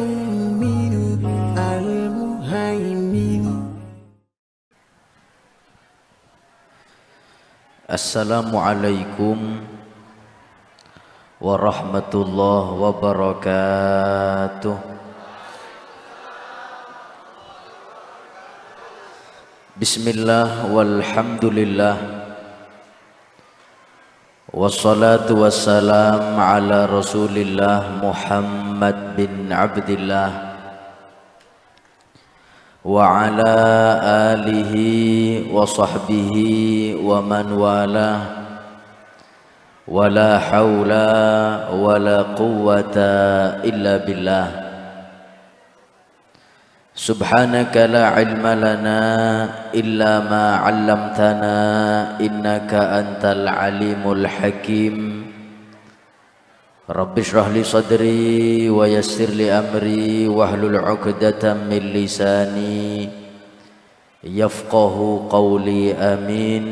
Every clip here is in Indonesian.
المؤمن المهيمن. Assalamualaikum warahmatullahi wabarakatuh. Bismillah walhamdulillah, wassalatu wassalam ala rasulillah Muhammad bin Abdillah wa ala alihi wa sahbihi wa man walah, wa la hawla wa la quwwata illa billah. Subhanaka la ilma lana illa ma 'allamtana innaka antal alimul hakim. Rabbi shrah li sadri wa yassir li amri wahlul 'uqdatam min lisani yafqahu qawli, amin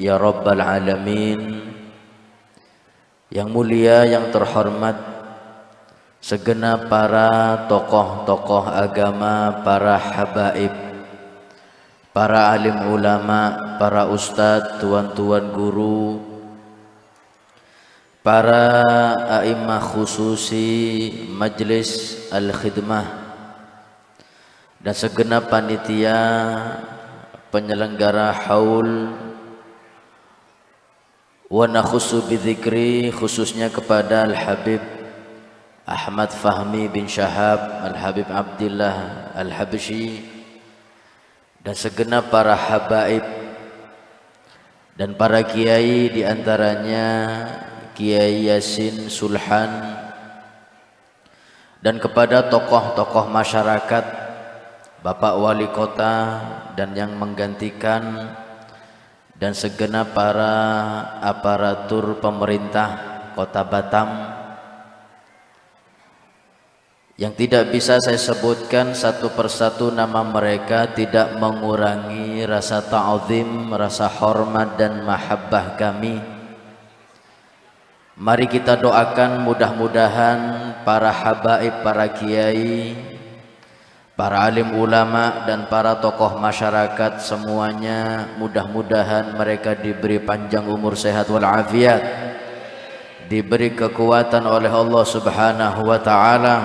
ya rabbal alamin. Yang mulia, yang terhormat, segenap para tokoh-tokoh agama, para habaib, para alim ulama, para ustadz, tuan-tuan guru, para a'immah khususi Majlis Al-Khidmah, dan segenap panitia penyelenggara haul wa nakhussu bidzikri, khususnya kepada Al-Habib Ahmad Fahmi bin Syahab Al-Habib Abdillah Al-Habsyi, dan segenap para habaib dan para kiai, diantaranya Kiai Yasin Sulhan, dan kepada tokoh-tokoh masyarakat, Bapak Wali Kota dan yang menggantikan, dan segenap para aparatur pemerintah Kota Batam yang tidak bisa saya sebutkan satu persatu nama mereka, tidak mengurangi rasa ta'zim, rasa hormat dan mahabbah kami. Mari kita doakan mudah-mudahan para habaib, para kiai, para alim ulama dan para tokoh masyarakat semuanya, mudah-mudahan mereka diberi panjang umur, sehat walafiat, diberi kekuatan oleh Allah Subhanahu wa taala,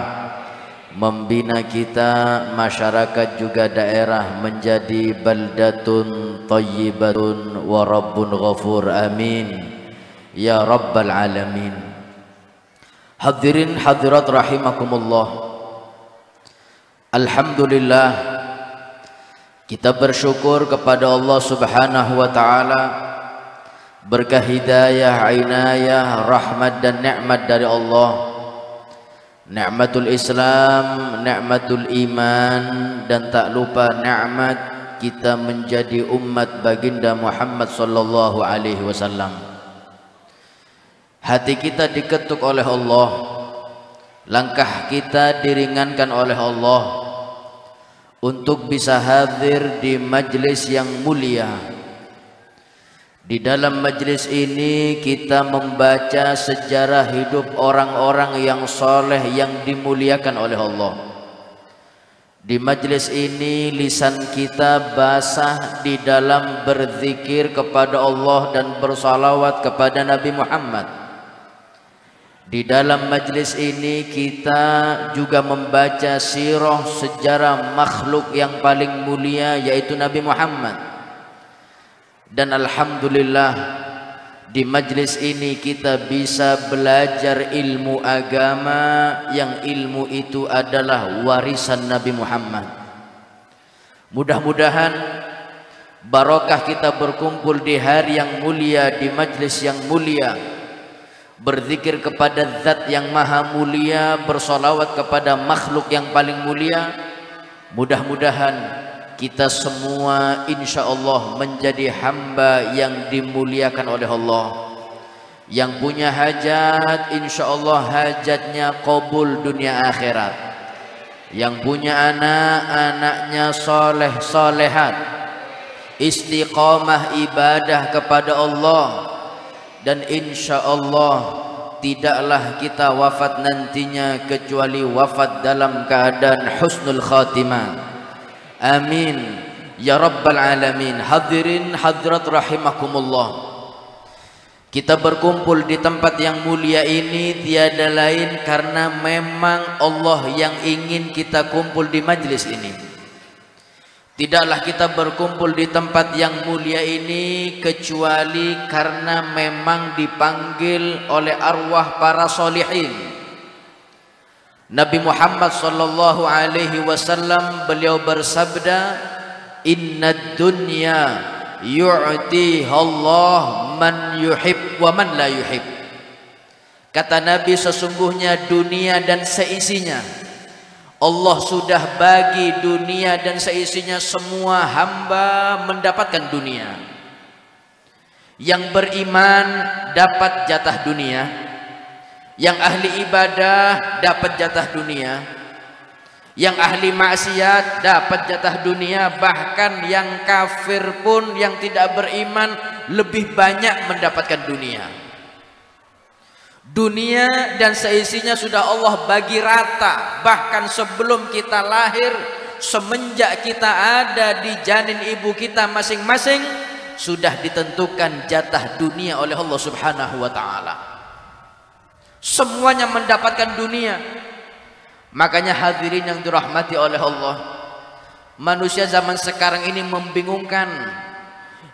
membina kita, masyarakat juga daerah menjadi baldatun thayyibatun wa rabbun ghafur, amin ya rabbal alamin. Hadirin hadirat rahimakumullah, alhamdulillah kita bersyukur kepada Allah Subhanahu wa taala, berkah hidayah, inayah, rahmat dan nikmat dari Allah, nikmatul Islam, nikmatul iman, dan tak lupa nikmat kita menjadi umat baginda Muhammad sallallahu alaihi wasallam. Hati kita diketuk oleh Allah, langkah kita diringankan oleh Allah untuk bisa hadir di majlis yang mulia. Di dalam majlis ini kita membaca sejarah hidup orang-orang yang soleh yang dimuliakan oleh Allah. Di majlis ini lisan kita basah di dalam berzikir kepada Allah dan bersalawat kepada Nabi Muhammad. Di dalam majlis ini kita juga membaca sirah, sejarah makhluk yang paling mulia, yaitu Nabi Muhammad. Dan alhamdulillah di majlis ini kita bisa belajar ilmu agama, yang ilmu itu adalah warisan Nabi Muhammad. Mudah-mudahan barokah kita berkumpul di hari yang mulia, di majlis yang mulia, berzikir kepada zat yang maha mulia, bersolawat kepada makhluk yang paling mulia. Mudah-mudahan kita semua insya Allah menjadi hamba yang dimuliakan oleh Allah, yang punya hajat insya Allah hajatnya qabul dunia akhirat, yang punya anak, anaknya soleh solehat, istiqamah ibadah kepada Allah, dan insya Allah tidaklah kita wafat nantinya kecuali wafat dalam keadaan husnul khatimah. Amin ya rabbal alamin. Hadirin hadirat rahimakumullah, kita berkumpul di tempat yang mulia ini tiada lain karena memang Allah yang ingin kita kumpul di majlis ini. Tidaklah kita berkumpul di tempat yang mulia ini kecuali karena memang dipanggil oleh arwah para solihin. Nabi Muhammad sallallahu alaihi wasallam beliau bersabda, "Innad dunya yu'tiha Allah man yuhib wa man la yuhib." Kata Nabi, sesungguhnya dunia dan seisinya Allah sudah bagi dunia dan seisinya, semua hamba mendapatkan dunia. Yang beriman dapat jatah dunia, yang ahli ibadah dapat jatah dunia, yang ahli maksiat dapat jatah dunia, bahkan yang kafir pun yang tidak beriman lebih banyak mendapatkan dunia. Dunia dan seisinya sudah Allah bagi rata, bahkan sebelum kita lahir, semenjak kita ada di janin ibu kita masing-masing, sudah ditentukan jatah dunia oleh Allah Subhanahu wa ta'ala. Semuanya mendapatkan dunia. Makanya hadirin yang dirahmati oleh Allah, manusia zaman sekarang ini membingungkan.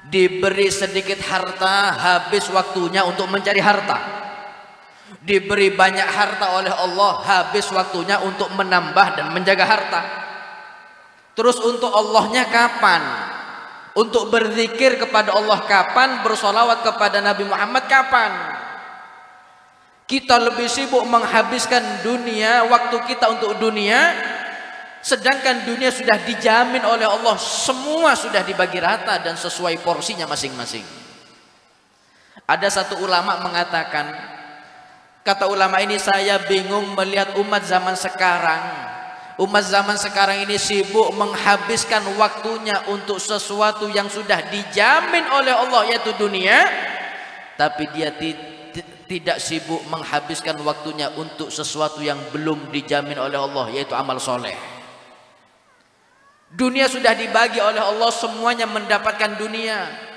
Diberi sedikit harta, habis waktunya untuk mencari harta. Diberi banyak harta oleh Allah, habis waktunya untuk menambah dan menjaga harta. Terus untuk Allahnya kapan? Untuk berzikir kepada Allah kapan? Bersolawat kepada Nabi Muhammad kapan? Kita lebih sibuk menghabiskan dunia, waktu kita untuk dunia, sedangkan dunia sudah dijamin oleh Allah, semua sudah dibagi rata dan sesuai porsinya masing-masing. Ada satu ulama mengatakan, kata ulama ini, saya bingung melihat umat zaman sekarang. Umat zaman sekarang ini sibuk menghabiskan waktunya untuk sesuatu yang sudah dijamin oleh Allah, yaitu dunia, tapi dia tidak sibuk menghabiskan waktunya untuk sesuatu yang belum dijamin oleh Allah, yaitu amal soleh. Dunia sudah dibagi oleh Allah, semuanya mendapatkan dunia.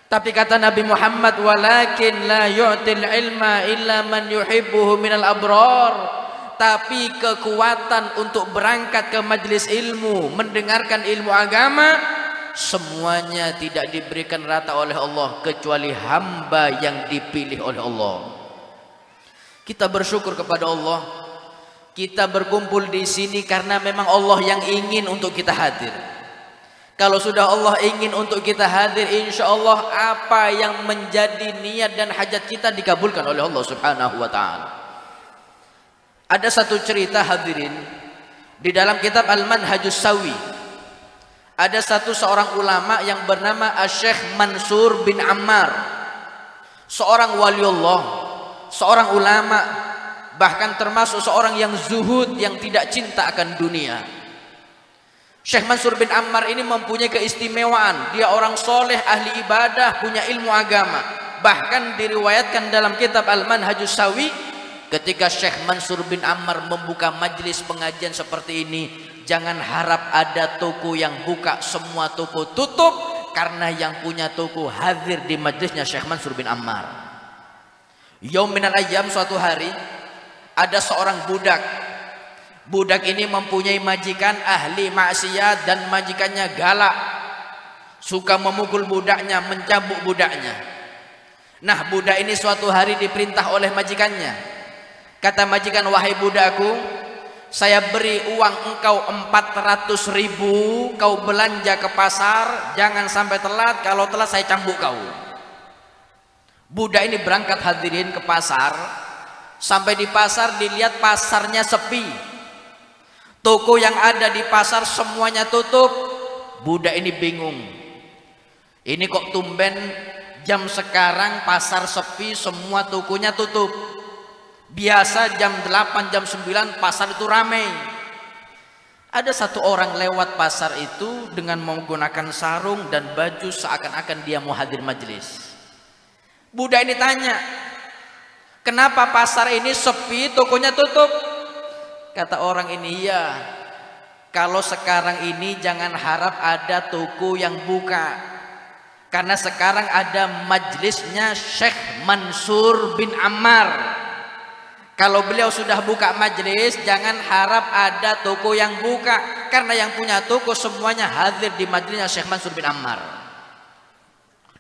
Tapi kata Nabi Muhammad, walakin la yu'til ilma illa man yuhibbuhu minal abrar. Tapi kekuatan untuk berangkat ke majlis ilmu, mendengarkan ilmu agama, semuanya tidak diberikan rata oleh Allah kecuali hamba yang dipilih oleh Allah. Kita bersyukur kepada Allah. Kita berkumpul di sini karena memang Allah yang ingin untuk kita hadir. Kalau sudah Allah ingin untuk kita hadir, insya Allah apa yang menjadi niat dan hajat kita dikabulkan oleh Allah Subhanahu wa ta'ala. Ada satu cerita hadirin, di dalam kitab Al-Manhajus Sawi, ada seorang ulama yang bernama Syekh Mansur bin Ammar, seorang waliullah, seorang ulama, bahkan termasuk seorang yang zuhud, yang tidak cinta akan dunia. Syekh Mansur bin Ammar ini mempunyai keistimewaan. Dia orang soleh, ahli ibadah, punya ilmu agama. Bahkan diriwayatkan dalam kitab Al-Manhajus Sawi, ketika Syekh Mansur bin Ammar membuka majlis pengajian seperti ini, jangan harap ada toko yang buka, semua toko tutup, karena yang punya toko hadir di majlisnya Syekh Mansur bin Ammar. Yaum minal ayyam, suatu hari ada seorang budak. Budak ini mempunyai majikan ahli maksiat dan majikannya galak, suka memukul budaknya, mencambuk budaknya. Nah, budak ini suatu hari diperintah oleh majikannya. Kata majikan, wahai budakku, saya beri uang engkau 400.000, kau belanja ke pasar, jangan sampai telat, kalau telat saya cambuk kau. Budak ini berangkat hadirin ke pasar. Sampai di pasar, dilihat pasarnya sepi. Toko yang ada di pasar semuanya tutup. Budak ini bingung. Ini kok tumben jam sekarang pasar sepi, semua tokonya tutup. Biasa jam 8, jam 9 pasar itu ramai. Ada satu orang lewat pasar itu dengan menggunakan sarung dan baju seakan-akan dia mau hadir majelis. Budak ini tanya, Kenapa pasar ini sepi, tokonya tutup? Kata orang ini, ya, kalau sekarang ini jangan harap ada toko yang buka, karena sekarang ada majlisnya Syekh Mansur bin Ammar. Kalau beliau sudah buka majlis, jangan harap ada toko yang buka, karena yang punya toko semuanya hadir di majlisnya Syekh Mansur bin Ammar.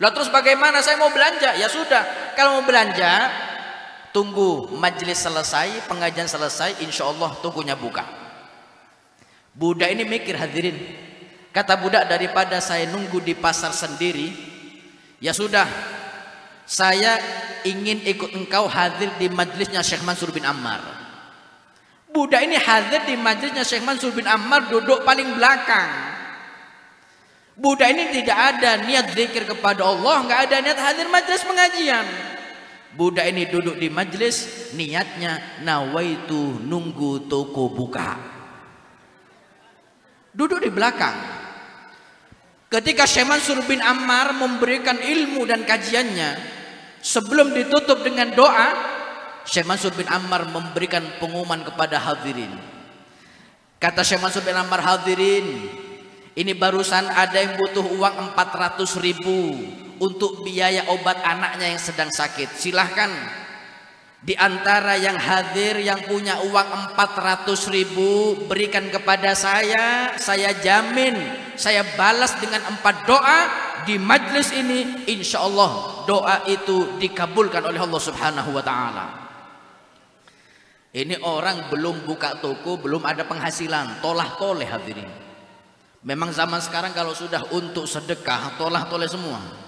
Lalu terus bagaimana? Saya mau belanja. Ya sudah, kalau mau belanja, tunggu majlis selesai, pengajian selesai, insya Allah tokonya buka. Budak ini mikir, hadirin. Kata budak, daripada saya nunggu di pasar sendiri, ya sudah, saya ingin ikut engkau hadir di majlisnya Syekh Mansur bin Ammar. Budak ini hadir di majlisnya Syekh Mansur bin Ammar, duduk paling belakang. Budak ini tidak ada niat zikir kepada Allah, nggak ada niat hadir majlis pengajian. Budak ini duduk di majlis, niatnya nawaitu nunggu toko buka. Duduk di belakang. Ketika Syekh Mansur bin Ammar memberikan ilmu dan kajiannya, sebelum ditutup dengan doa, Syekh Mansur bin Ammar memberikan pengumuman kepada hadirin. Kata Syekh Mansur bin Ammar, hadirin, ini barusan ada yang butuh uang 400.000 untuk biaya obat anaknya yang sedang sakit. Silahkan, di antara yang hadir yang punya uang 400.000 berikan kepada saya jamin, saya balas dengan 4 doa di majlis ini, insya Allah doa itu dikabulkan oleh Allah Subhanahu wa ta'ala. Ini orang belum buka toko, belum ada penghasilan, tolah-toleh hadirin. Memang zaman sekarang kalau sudah untuk sedekah, tolah-toleh semua.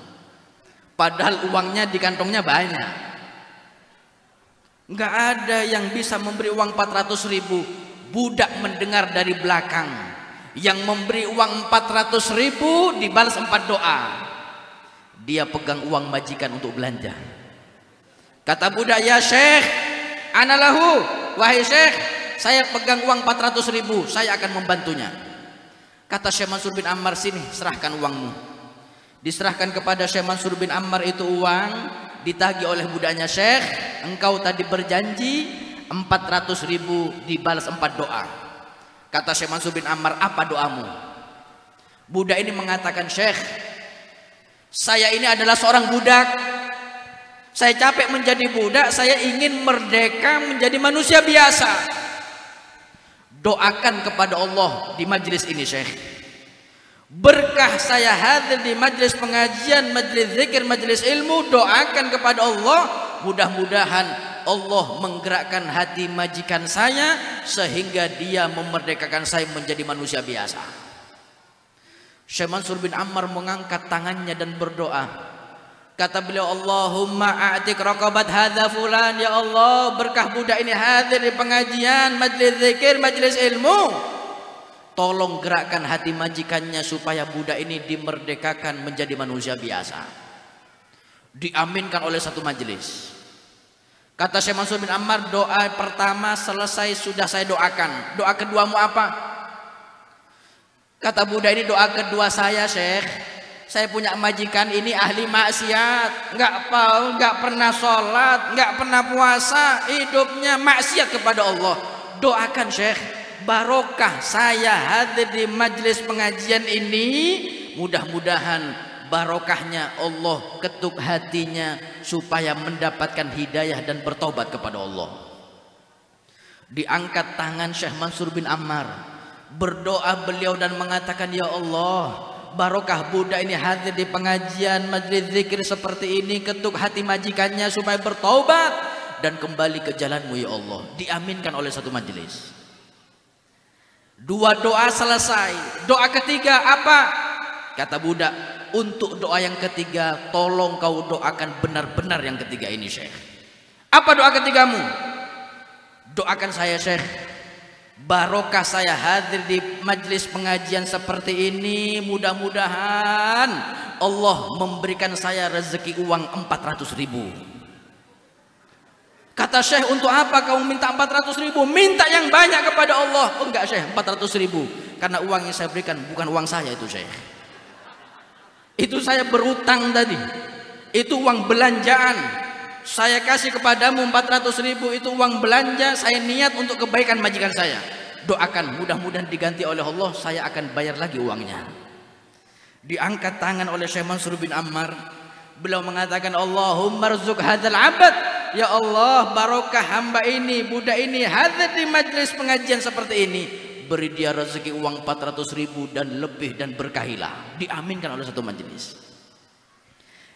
Padahal uangnya di kantongnya banyak. Nggak ada yang bisa memberi uang 400.000. Budak mendengar dari belakang, yang memberi uang 400.000 dibalas 4 doa. Dia pegang uang majikan untuk belanja. Kata budak, ya Syekh, anallahu, wahai Syekh, saya pegang uang 400.000, saya akan membantunya. Kata Syekh Mansur bin Ammar, sini serahkan uangmu. Diserahkan kepada Syekh Mansur bin Ammar itu uang, ditagih oleh budaknya, Syekh, engkau tadi berjanji 400.000 dibalas 4 doa. Kata Syekh Mansur bin Ammar, apa doamu? Budak ini mengatakan, Syekh, saya ini adalah seorang budak. Saya capek menjadi budak, saya ingin merdeka menjadi manusia biasa. Doakan kepada Allah di majlis ini, Syekh. Berkah saya hadir di majlis pengajian, majlis zikir, majlis ilmu, doakan kepada Allah, mudah-mudahan Allah menggerakkan hati majikan saya sehingga dia memerdekakan saya menjadi manusia biasa. Syekh Mansur bin Ammar mengangkat tangannya dan berdoa. Kata beliau, Allahumma a'tik raqabat hadza fulan, ya Allah, berkah budak ini hadir di pengajian, majlis zikir, majlis ilmu, tolong gerakkan hati majikannya supaya budak ini dimerdekakan menjadi manusia biasa. Diaminkan oleh satu majlis. Kata Syekh Mansur bin Ammar, doa pertama selesai sudah saya doakan. Doa keduamu apa? Kata budak ini, doa kedua saya, Syekh, saya punya majikan ini ahli maksiat, nggak pernah sholat, nggak pernah puasa, hidupnya maksiat kepada Allah. Doakan, Syekh, barokah saya hadir di majlis pengajian ini, mudah-mudahan barokahnya Allah ketuk hatinya supaya mendapatkan hidayah dan bertobat kepada Allah. Diangkat tangan Syekh Mansur bin Ammar, berdoa beliau dan mengatakan, ya Allah, barokah budak ini hadir di pengajian majlis zikir seperti ini, ketuk hati majikannya supaya bertaubat dan kembali ke jalanmu ya Allah. Diaminkan oleh satu majlis. Dua doa selesai. Doa ketiga apa? Kata budak, untuk doa yang ketiga tolong kau doakan benar-benar yang ketiga ini, Syekh. Apa doa ketigamu? Doakan saya, Syekh, barokah saya hadir di majlis pengajian seperti ini, mudah-mudahan Allah memberikan saya rezeki uang 400.000. Kata Syekh, untuk apa kamu minta 400.000? Minta yang banyak kepada Allah. Oh enggak, Syekh, 400.000 karena uang yang saya berikan bukan uang saya itu, Syekh. Itu saya berutang tadi. Itu uang belanjaan. saya kasih kepadamu 400.000 itu uang belanja, saya niat untuk kebaikan majikan saya. Doakan, mudah-mudahan diganti oleh Allah, saya akan bayar lagi uangnya. Diangkat tangan oleh Syekh Mansur bin Ammar. Beliau mengatakan, Allahumma rzuq hadzal abad. Ya Allah, barokah hamba ini, budak ini, hadir di majlis pengajian seperti ini. Beri dia rezeki uang 400.000 dan lebih dan berkahilah. Diaminkan oleh satu majlis.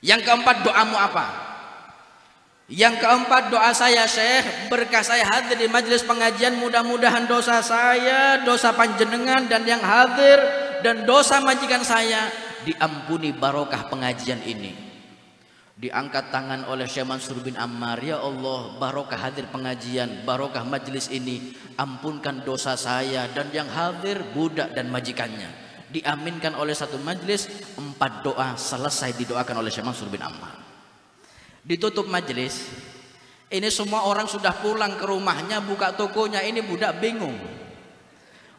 Yang keempat, doamu apa? Yang keempat, doa saya, Syekh, berkah saya hadir di majlis pengajian, mudah-mudahan dosa saya, dosa panjenengan dan yang hadir dan dosa majikan saya diampuni barokah pengajian ini. Diangkat tangan oleh Syekh Mansur bin Ammar, ya Allah, barokah hadir pengajian, barokah majlis ini, ampunkan dosa saya dan yang hadir budak dan majikannya. Diaminkan oleh satu majlis, 4 doa selesai didoakan oleh Syekh Mansur bin Ammar. Ditutup majlis. Ini semua orang sudah pulang ke rumahnya, buka tokonya. Ini budak bingung.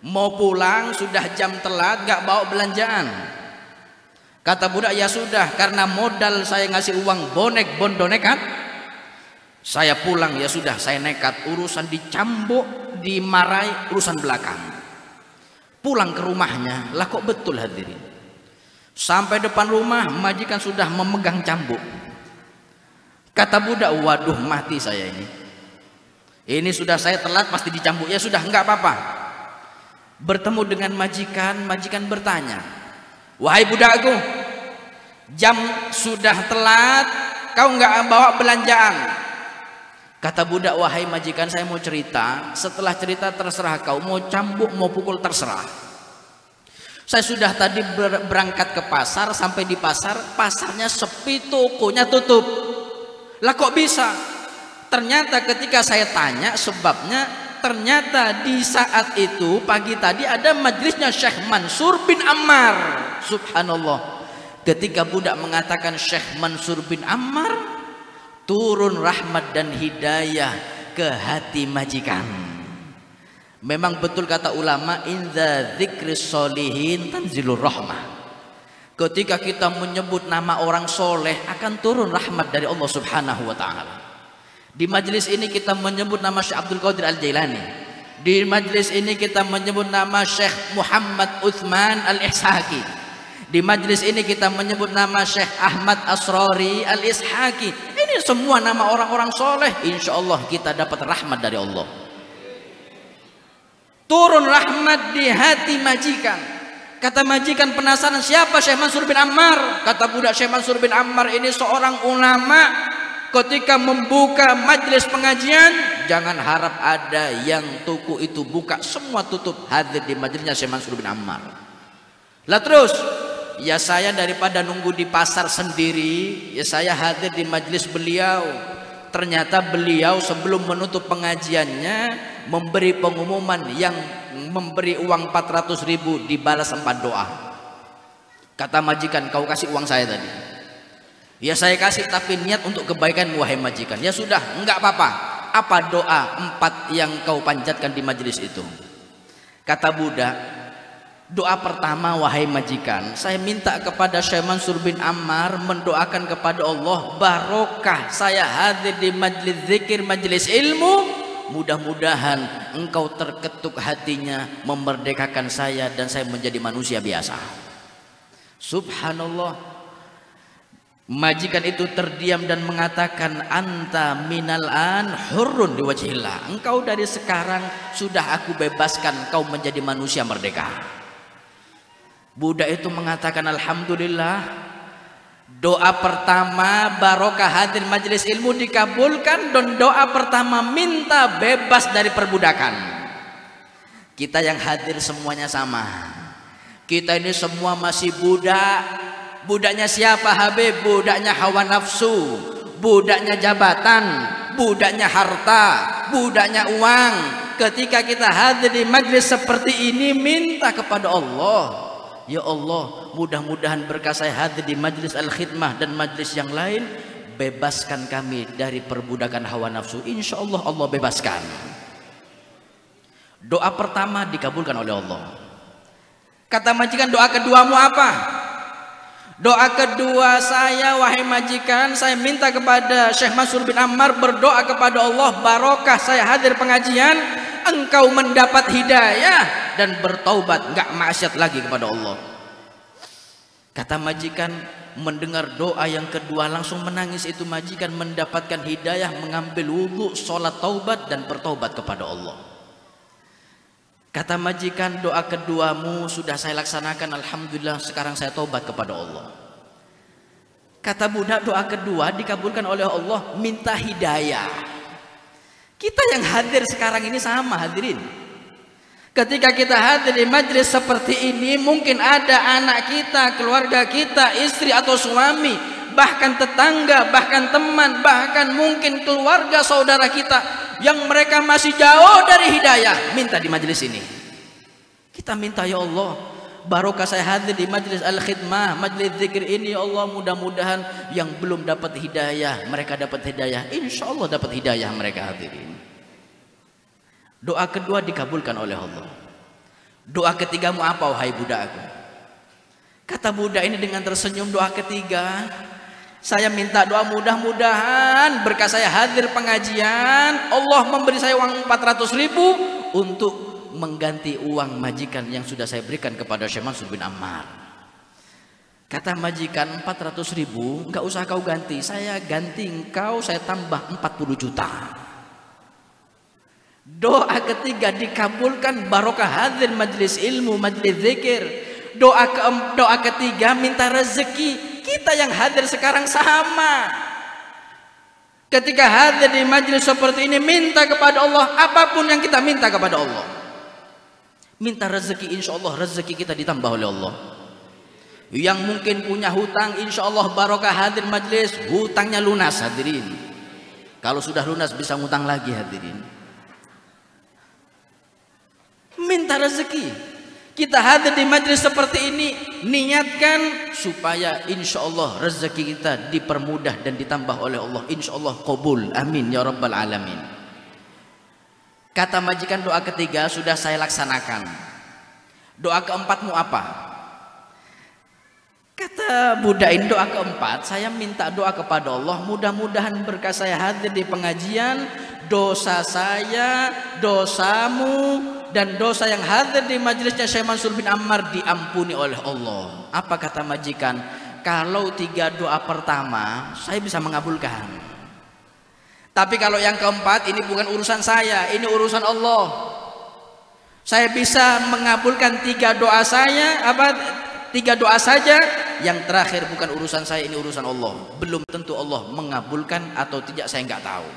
Mau pulang sudah jam telat, gak bawa belanjaan. Kata budak, ya sudah, karena modal saya ngasih uang bonek bondonekan, saya pulang, ya sudah, saya nekat. Urusan dicambuk, dimarahi, urusan belakang. Pulang ke rumahnya, lah kok betul hadirin. Sampai depan rumah, majikan sudah memegang cambuk. Kata budak, waduh, mati saya ini. Ini sudah saya telat, pasti dicambuk. Ya sudah, enggak apa-apa. Bertemu dengan majikan, majikan bertanya, wahai budakku, jam sudah telat, kau enggak bawa belanjaan. Kata budak, wahai majikan, saya mau cerita. Setelah cerita terserah kau, mau cambuk, mau pukul, terserah. Saya sudah tadi berangkat ke pasar, sampai di pasar, pasarnya sepi, tokonya tutup. Lah kok bisa? Ternyata ketika saya tanya sebabnya, ternyata di saat itu pagi tadi ada majlisnya Syekh Mansur bin Ammar. Subhanallah. Ketika budak mengatakan Syekh Mansur bin Ammar, turun rahmat dan hidayah ke hati majikan. Memang betul kata ulama, inza dzikris sholihin tanzilur rahmah. Ketika kita menyebut nama orang soleh, akan turun rahmat dari Allah Subhanahu wa ta'ala. Di majlis ini kita menyebut nama Syekh Abdul Qadir Al-Jailani. Di majlis ini kita menyebut nama Syekh Muhammad Uthman Al-Ishaqi. Di majlis ini kita menyebut nama Syekh Ahmad Asrari Al-Ishaqi. Ini semua nama orang-orang soleh. Insya Allah kita dapat rahmat dari Allah. Turun rahmat di hati majikan. Kata majikan penasaran, siapa Syekh Mansur bin Ammar? Kata budak, Syekh Mansur bin Ammar ini seorang ulama. Ketika membuka majlis pengajian, jangan harap ada yang toko itu buka, semua tutup, hadir di majlisnya Syekh Mansur bin Ammar. Lah terus, ya saya daripada nunggu di pasar sendiri, ya saya hadir di majlis beliau. Ternyata beliau sebelum menutup pengajiannya memberi pengumuman yang memberi uang 400.000 dibalas 4 doa. Kata majikan, kau kasih uang saya tadi. Ya saya kasih, tapi niat untuk kebaikan wahai majikan. Ya sudah, enggak apa-apa. Apa doa 4 yang kau panjatkan di majelis itu? Kata budak, doa pertama wahai majikan, saya minta kepada Syekh Mansur bin Ammar mendoakan kepada Allah barokah saya hadir di majelis zikir, majelis ilmu. Mudah-mudahan engkau terketuk hatinya memerdekakan saya dan saya menjadi manusia biasa. Subhanallah. Majikan itu terdiam dan mengatakan, anta minal an hurrun liwajhillah. Engkau dari sekarang sudah aku bebaskan, kau menjadi manusia merdeka. Budak itu mengatakan, alhamdulillah, doa pertama barokah hadir majelis ilmu dikabulkan, dan doa pertama minta bebas dari perbudakan. Kita yang hadir semuanya sama. Kita ini semua masih budak. Budaknya siapa Habib? Budaknya hawa nafsu, budaknya jabatan, budaknya harta, budaknya uang. Ketika kita hadir di majlis seperti ini, minta kepada Allah, ya Allah, mudah-mudahan berkah saya hadir di majlis al-khidmah dan majlis yang lain, bebaskan kami dari perbudakan hawa nafsu. Insya Allah Allah bebaskan. Doa pertama dikabulkan oleh Allah. Kata majikan, doa keduamu apa? Doa kedua saya, wahai majikan, saya minta kepada Syekh Mansur bin Ammar, berdoa kepada Allah, barokah saya hadir pengajian, engkau mendapat hidayah dan bertaubat, enggak maksiat lagi kepada Allah. Kata majikan, mendengar doa yang kedua langsung menangis. Itu majikan mendapatkan hidayah, mengambil wudhu, sholat taubat dan bertaubat kepada Allah. Kata majikan, doa keduamu sudah saya laksanakan, alhamdulillah, sekarang saya taubat kepada Allah. Kata budak, doa kedua dikabulkan oleh Allah, minta hidayah. Kita yang hadir sekarang ini sama hadirin. Ketika kita hadir di majlis seperti ini, mungkin ada anak kita, keluarga kita, istri atau suami, bahkan tetangga, bahkan teman, bahkan mungkin keluarga saudara kita yang mereka masih jauh dari hidayah, minta di majlis ini. Kita minta, ya Allah, barokah saya hadir di majlis al-khidmah, majlis zikir ini, ya Allah, mudah-mudahan yang belum dapat hidayah mereka dapat hidayah, insya Allah dapat hidayah mereka hadirin. Doa kedua dikabulkan oleh Allah. Doa ketigamu apa, wahai budakku? Kata budak ini dengan tersenyum, doa ketiga, saya minta doa mudah-mudahan berkah saya hadir pengajian, Allah memberi saya uang 400.000 untuk mengganti uang majikan yang sudah saya berikan kepada Syekh Mansur bin Ammar. Kata majikan, 400.000 enggak usah kau ganti, saya ganti engkau, saya tambah 40 juta. Doa ketiga dikabulkan, barokah hadir majlis ilmu, majlis zikir. Doa ketiga minta rezeki. Kita yang hadir sekarang sama. Ketika hadir di majlis seperti ini, minta kepada Allah apapun yang kita minta kepada Allah. Minta rezeki, insya Allah rezeki kita ditambah oleh Allah. Yang mungkin punya hutang, insya Allah barokah hadir majlis, hutangnya lunas hadirin. Kalau sudah lunas bisa ngutang lagi hadirin. Minta rezeki. Kita hadir di majlis seperti ini, niatkan supaya insya Allah rezeki kita dipermudah dan ditambah oleh Allah. Insya Allah qabul, amin ya rabbal alamin. Kata majikan, doa ketiga sudah saya laksanakan. Doa keempatmu apa? Kata budak ini, doa keempat, saya minta doa kepada Allah, mudah-mudahan berkah saya hadir di pengajian, dosa saya, dosamu, dan dosa yang hadir di majelisnya Syekh Mansur bin Ammar diampuni oleh Allah. Apa kata majikan? Kalau 3 doa pertama saya bisa mengabulkan. Tapi kalau yang keempat, ini bukan urusan saya, ini urusan Allah. Saya bisa mengabulkan 3 doa saya, 3 doa saja. Yang terakhir bukan urusan saya, ini urusan Allah. Belum tentu Allah mengabulkan atau tidak, saya nggak tahu.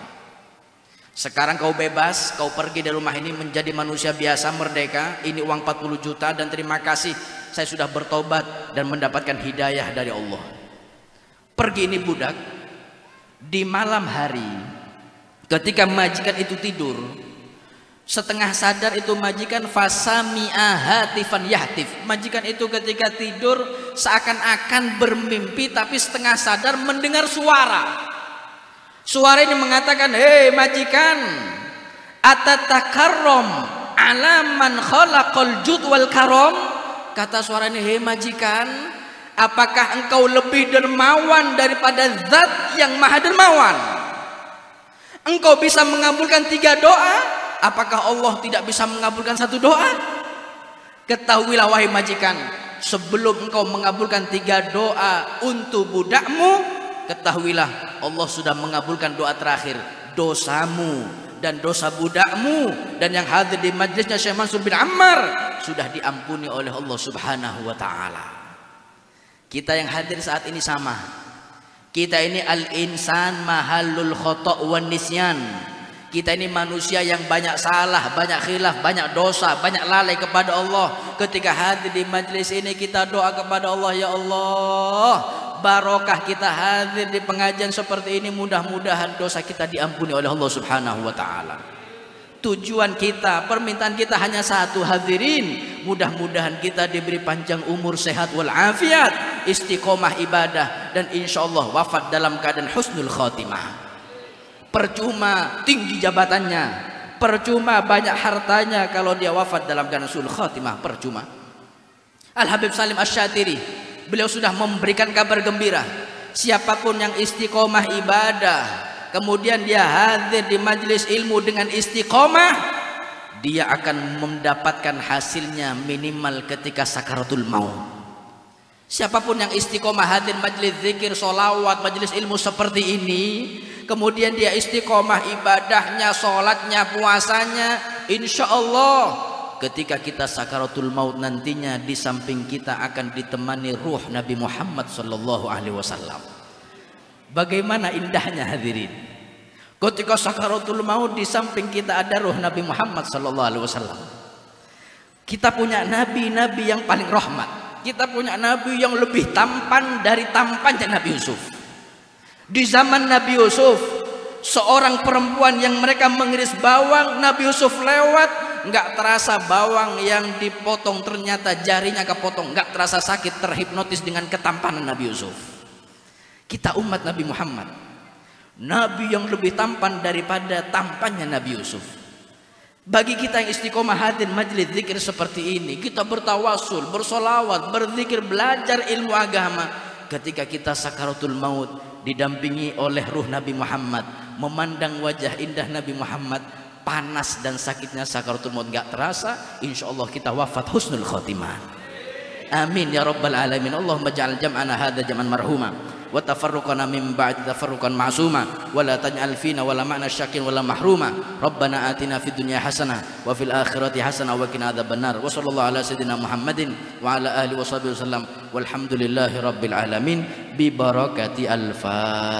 Sekarang kau bebas, kau pergi dari rumah ini menjadi manusia biasa, merdeka. Ini uang 40 juta dan terima kasih, saya sudah bertobat dan mendapatkan hidayah dari Allah. Pergi ini budak. Di malam hari ketika majikan itu tidur, setengah sadar itu majikan, fasami'a hatifan yahtif. Majikan itu ketika tidur seakan-akan bermimpi, tapi setengah sadar mendengar suara. Suara ini mengatakan, hei majikan, atatakarrom ala man khalaqal jud wal karom. Kata suara ini, hei majikan, apakah engkau lebih dermawan daripada zat yang maha dermawan? Engkau bisa mengabulkan 3 doa, apakah Allah tidak bisa mengabulkan 1 doa? Ketahuilah wahai majikan, sebelum engkau mengabulkan 3 doa untuk budakmu, ketahuilah Allah sudah mengabulkan doa terakhir, dosamu dan dosa budakmu dan yang hadir di majlisnya Syekh Mansur bin Ammar sudah diampuni oleh Allah Subhanahu wa taala. Kita yang hadir saat ini sama. Kita ini al-insan mahallul khata' wan nisyan. Kita ini manusia yang banyak salah, banyak khilaf, banyak dosa, banyak lalai kepada Allah. Ketika hadir di majlis ini kita doa kepada Allah, ya Allah, barokah kita hadir di pengajian seperti ini, mudah-mudahan dosa kita diampuni oleh Allah Subhanahu wa taala. Tujuan kita, permintaan kita hanya satu hadirin, mudah-mudahan kita diberi panjang umur, sehat wal afiat, istiqomah ibadah, dan insyaallah wafat dalam keadaan husnul khatimah. Percuma tinggi jabatannya, percuma banyak hartanya, kalau dia wafat dalam keadaan husnul khatimah percuma. Al-Habib Salim Asy-Syatiri beliau sudah memberikan kabar gembira. Siapapun yang istiqomah ibadah, kemudian dia hadir di majelis ilmu dengan istiqomah, dia akan mendapatkan hasilnya minimal ketika sakaratul maut. Siapapun yang istiqomah hadir majelis zikir, solawat, majelis ilmu seperti ini, kemudian dia istiqomah ibadahnya, sholatnya, puasanya, insya Allah ketika kita sakaratul maut nantinya, di samping kita akan ditemani ruh Nabi Muhammad sallallahu alaihi wasallam. Bagaimana indahnya hadirin, ketika sakaratul maut di samping kita ada ruh Nabi Muhammad sallallahu alaihi wasallam. Kita punya nabi-nabi yang paling rahmat, kita punya nabi yang lebih tampan dari tampannya Nabi Yusuf. Di zaman Nabi Yusuf, seorang perempuan yang mereka mengiris bawang, Nabi Yusuf lewat, nggak terasa bawang yang dipotong ternyata jarinya kepotong, nggak terasa sakit, terhipnotis dengan ketampanan Nabi Yusuf. Kita umat Nabi Muhammad, nabi yang lebih tampan daripada tampannya Nabi Yusuf. Bagi kita yang istiqomah hadir majelis zikir seperti ini, kita bertawasul, bersolawat, berzikir, belajar ilmu agama, ketika kita sakaratul maut didampingi oleh ruh Nabi Muhammad, memandang wajah indah Nabi Muhammad, panas dan sakitnya sakaratul maut nggak terasa, insya Allah kita wafat husnul khotimah. Amin ya rabbal alamin. Allahumma ja'al jam'ana hadha jam'an marhuma wa tafarruqana min ba'di tafarruqan ma'suma wa la taj'al fina wa la ma'na syakin wa la mahruma. Rabbana atina fid dunya hasanah wa fil akhirati hasanah wa qina adzabannar. Wa sallallahu ala sayyidina Muhammadin wa ala alihi wa sahbihi wasallam walhamdulillahi rabbil alamin bi barakati al-Fatihah.